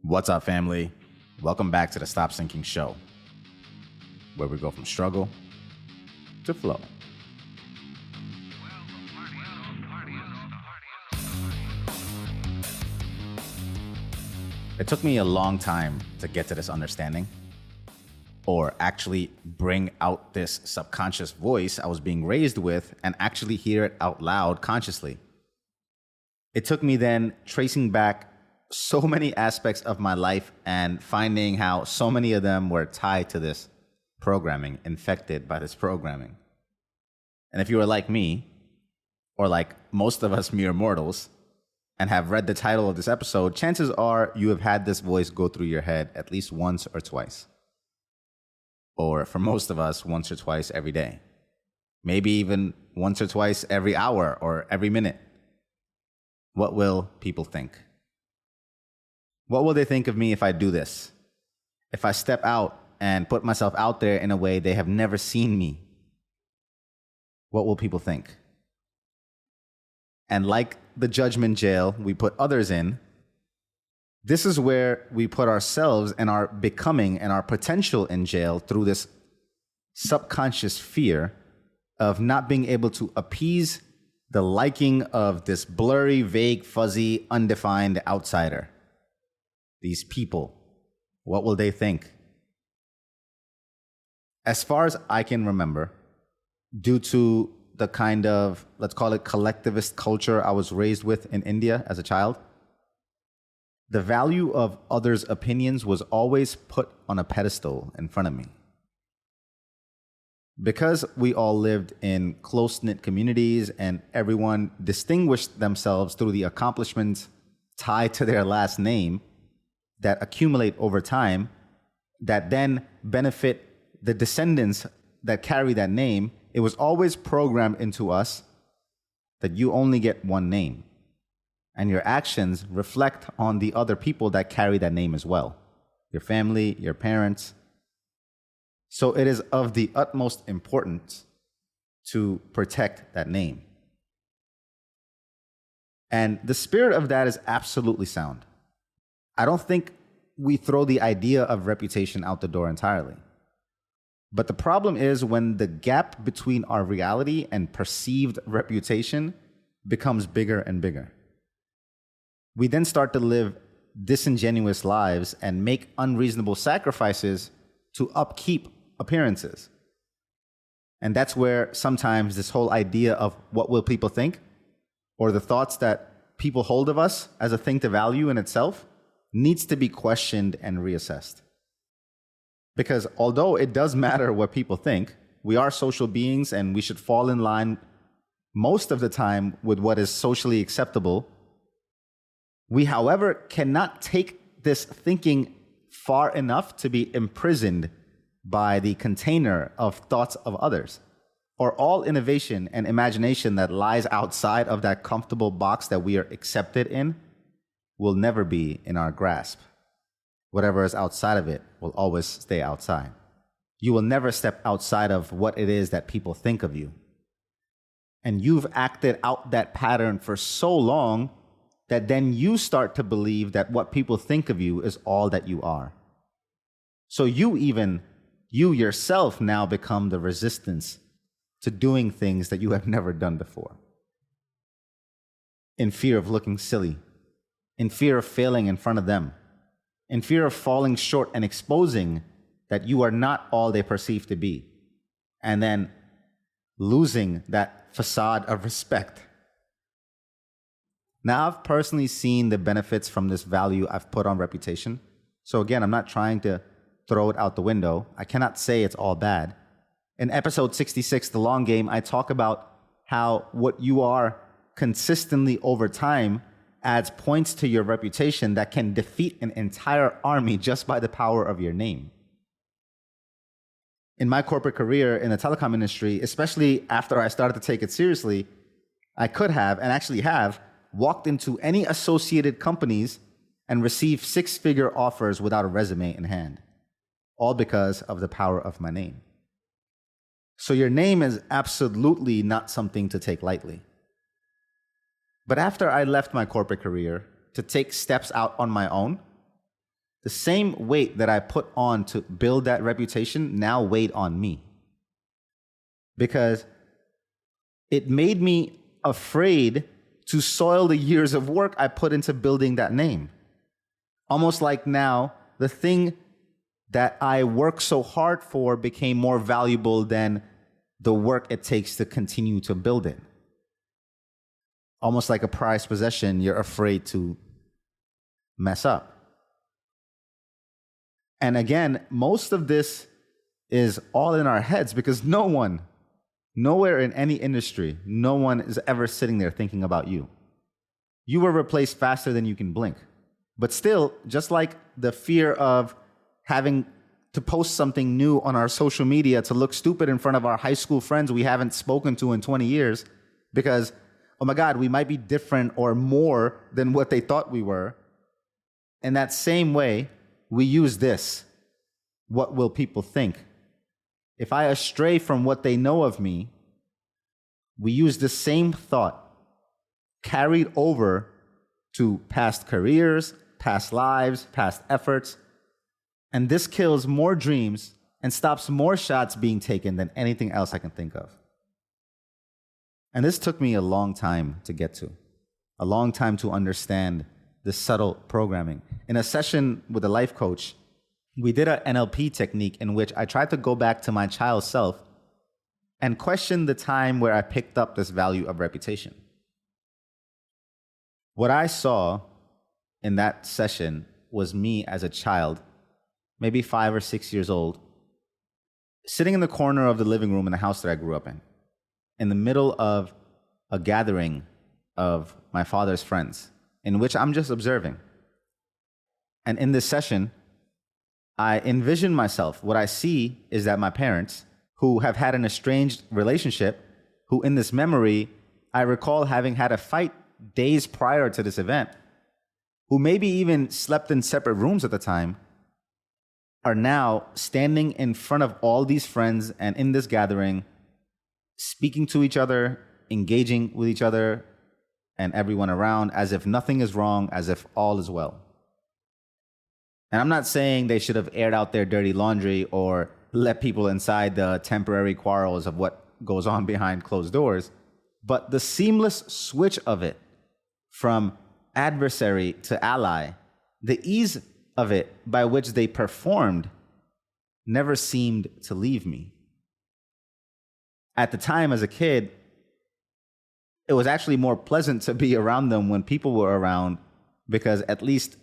What's up, family? Welcome back to the Stop Sinking Show, where we go from struggle to flow. It took me a long time to get to this understanding, or actually bring out this subconscious voice I was being raised with and actually hear it out loud consciously. It took me then tracing back so many aspects of my life and finding how so many of them were tied to this programming, infected by this programming. And if you are like me, or like most of us mere mortals, and have read the title of this episode, chances are you have had this voice go through your head at least once or twice. Or for most of us, once or twice every day. Maybe even once or twice every hour or every minute. What will people think? What will they think of me if I do this? If I step out and put myself out there in a way they have never seen me? What will people think? And like the judgment jail we put others in, this is where we put ourselves and our becoming and our potential in jail through this subconscious fear of not being able to appease the liking of this blurry, vague, fuzzy, undefined outsider. These people, what will they think? As far as I can remember, due to the kind of, let's call it collectivist culture I was raised with in India as a child, the value of others' opinions was always put on a pedestal in front of me. Because we all lived in close-knit communities and everyone distinguished themselves through the accomplishments tied to their last name that accumulate over time, that then benefit the descendants that carry that name, it was always programmed into us that you only get one name. And your actions reflect on the other people that carry that name as well. Your family, your parents. So it is of the utmost importance to protect that name. And the spirit of that is absolutely sound. I don't think we throw the idea of reputation out the door entirely. But the problem is when the gap between our reality and perceived reputation becomes bigger and bigger. We then start to live disingenuous lives and make unreasonable sacrifices to upkeep appearances. And that's where sometimes this whole idea of what will people think, or the thoughts that people hold of us as a thing to value in itself, needs to be questioned and reassessed. Because although it does matter what people think, we are social beings and we should fall in line most of the time with what is socially acceptable. We, however, cannot take this thinking far enough to be imprisoned by the container of thoughts of others, or all innovation and imagination that lies outside of that comfortable box that we are accepted in will never be in our grasp. Whatever is outside of it will always stay outside. You will never step outside of what it is that people think of you. And you've acted out that pattern for so long that then you start to believe that what people think of you is all that you are. So you yourself now become the resistance to doing things that you have never done before. In fear of looking silly, in fear of failing in front of them, in fear of falling short and exposing that you are not all they perceive to be, and then losing that facade of respect. Now, I've personally seen the benefits from this value I've put on reputation. So again, I'm not trying to throw it out the window. I cannot say it's all bad. In episode 66, The Long Game, I talk about how what you are consistently over time adds points to your reputation that can defeat an entire army just by the power of your name. In my corporate career in the telecom industry, especially after I started to take it seriously, I could have, and actually have, walked into any associated companies and received six-figure offers without a resume in hand, all because of the power of my name. So your name is absolutely not something to take lightly. But after I left my corporate career to take steps out on my own, The same weight that I put on to build that reputation now weighed on me. Because it made me afraid to soil the years of work I put into building that name. Almost like now, the thing that I work so hard for became more valuable than the work it takes to continue to build it. Almost like a prized possession you're afraid to mess up. And again, most of this is all in our heads because nowhere in any industry, no one is ever sitting there thinking about you. You were replaced faster than you can blink. But still, just like the fear of having to post something new on our social media to look stupid in front of our high school friends we haven't spoken to in 20 years because, oh my God, we might be different or more than what they thought we were. In that same way, we use this. What will people think? If I astray from what they know of me, we use the same thought carried over to past careers, past lives, past efforts. And this kills more dreams and stops more shots being taken than anything else I can think of. And this took me a long time to get to, a long time to understand this subtle programming. In a session with a life coach, we did an NLP technique in which I tried to go back to my child self and question the time where I picked up this value of reputation. What I saw in that session was me as a child, maybe 5 or 6 years old, sitting in the corner of the living room in the house that I grew up in the middle of a gathering of my father's friends, in which I'm just observing. And in this session, I envision myself. What I see is that my parents, who have had an estranged relationship, who in this memory, I recall having had a fight days prior to this event, who maybe even slept in separate rooms at the time, are now standing in front of all these friends and in this gathering, speaking to each other, engaging with each other and everyone around as if nothing is wrong, as if all is well. And I'm not saying they should have aired out their dirty laundry or let people inside the temporary quarrels of what goes on behind closed doors, but the seamless switch of it from adversary to ally, the ease of it by which they performed never seemed to leave me. At the time as a kid, it was actually more pleasant to be around them when people were around because at least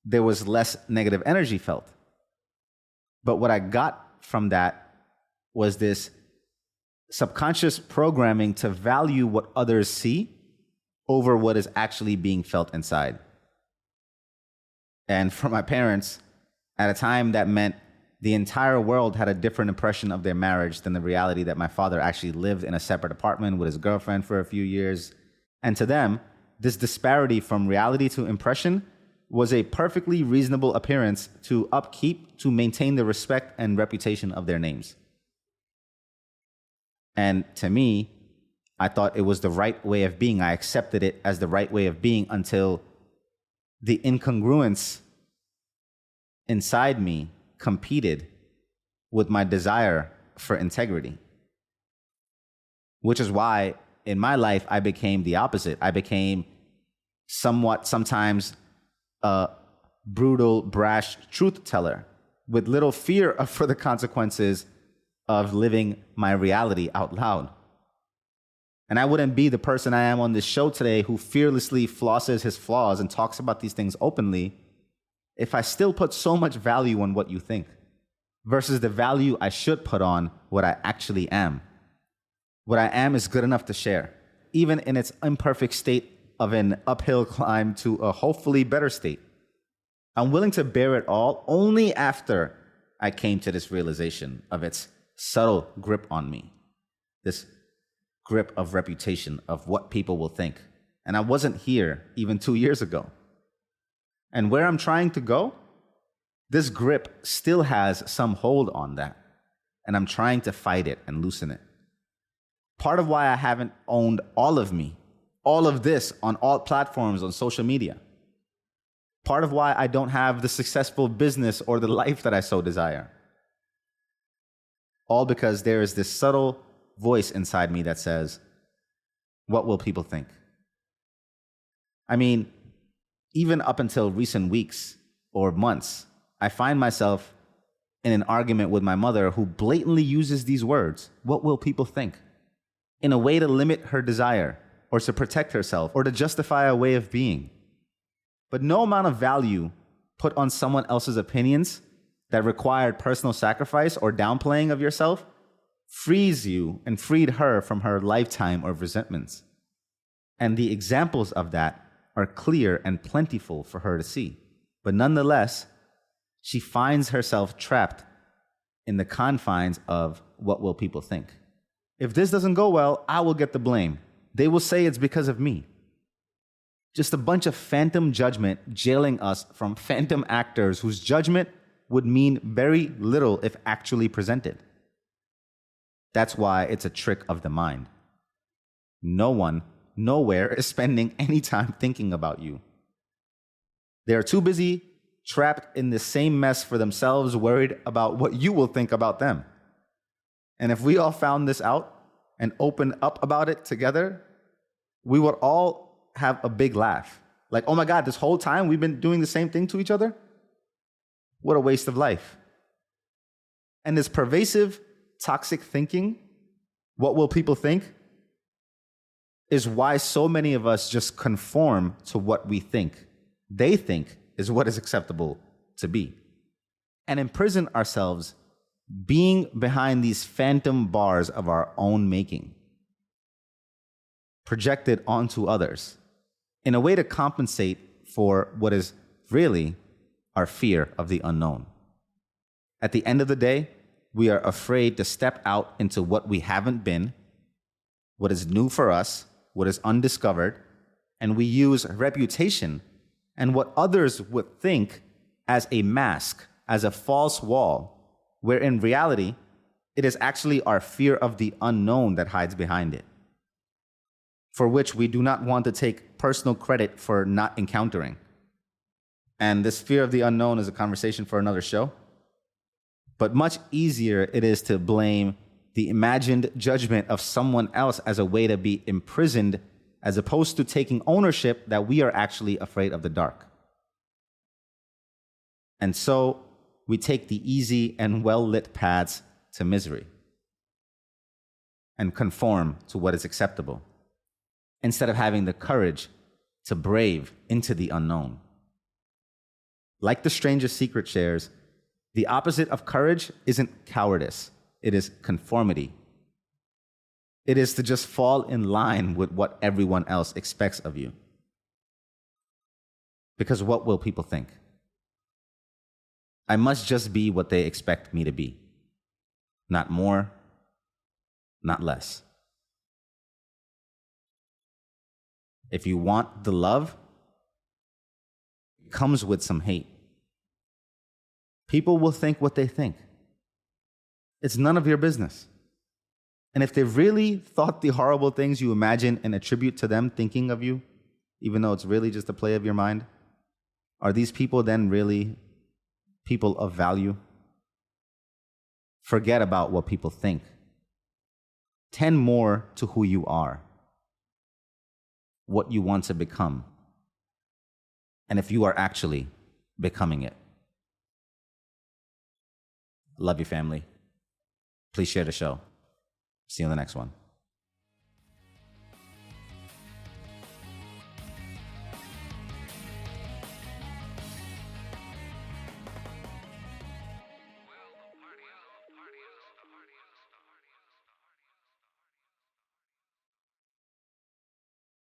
there was less negative energy felt. But what I got from that was this subconscious programming to value what others see over what is actually being felt inside. And for my parents, at a time that meant the entire world had a different impression of their marriage than the reality that my father actually lived in a separate apartment with his girlfriend for a few years. And to them, this disparity from reality to impression was a perfectly reasonable appearance to upkeep to maintain the respect and reputation of their names. And to me, I thought it was the right way of being. I accepted it as the right way of being until the incongruence inside me competed with my desire for integrity. Which is why in my life, I became the opposite. I became sometimes a brutal, brash truth teller with little fear for the consequences of living my reality out loud. And I wouldn't be the person I am on this show today who fearlessly flosses his flaws and talks about these things openly if I still put so much value on what you think versus the value I should put on what I actually am. What I am is good enough to share, even in its imperfect state of an uphill climb to a hopefully better state. I'm willing to bear it all only after I came to this realization of its subtle grip on me, this grip of reputation, of what people will think. And I wasn't here even 2 years ago. And where I'm trying to go, this grip still has some hold on that. And I'm trying to fight it and loosen it. Part of why I haven't owned all of me, all of this on all platforms on social media, Part of why I don't have the successful business or the life that I so desire. All because there is this subtle voice inside me that says, what will people think? I mean, even up until recent weeks or months, I find myself in an argument with my mother who blatantly uses these words, what will people think, in a way to limit her desire or to protect herself or to justify a way of being. But no amount of value put on someone else's opinions that required personal sacrifice or downplaying of yourself frees you and freed her from her lifetime of resentments. And the examples of that are clear and plentiful for her to see. But nonetheless, she finds herself trapped in the confines of what will people think. If this doesn't go well, I will get the blame. They will say it's because of me. Just a bunch of phantom judgment jailing us from phantom actors whose judgment would mean very little if actually presented. That's why it's a trick of the mind. No one, nowhere is spending any time thinking about you. They are too busy, trapped in the same mess for themselves, worried about what you will think about them. And if we all found this out and opened up about it together, we would all have a big laugh. Like, oh my God, this whole time we've been doing the same thing to each other? What a waste of life. And this pervasive, toxic thinking, what will people think, is why so many of us just conform to what we think they think is what is acceptable to be, and imprison ourselves being behind these phantom bars of our own making, projected onto others in a way to compensate for what is really our fear of the unknown. At the end of the day, we are afraid to step out into what we haven't been, what is new for us, what is undiscovered, and we use reputation and what others would think as a mask, as a false wall, where in reality, it is actually our fear of the unknown that hides behind it, for which we do not want to take personal credit for not encountering. And this fear of the unknown is a conversation for another show. But much easier it is to blame the imagined judgment of someone else as a way to be imprisoned, as opposed to taking ownership that we are actually afraid of the dark. And so we take the easy and well-lit paths to misery and conform to what is acceptable, instead of having the courage to brave into the unknown. Like the strangest secret shares, the opposite of courage isn't cowardice, it is conformity. It is to just fall in line with what everyone else expects of you. Because what will people think? I must just be what they expect me to be. Not more, not less. If you want the love, it comes with some hate. People will think what they think. It's none of your business. And if they really thought the horrible things you imagine and attribute to them thinking of you, even though it's really just a play of your mind, are these people then really people of value? Forget about what people think. Tend more to who you are, what you want to become, and if you are actually becoming it. Love you, family. Please share the show. See you on the next one.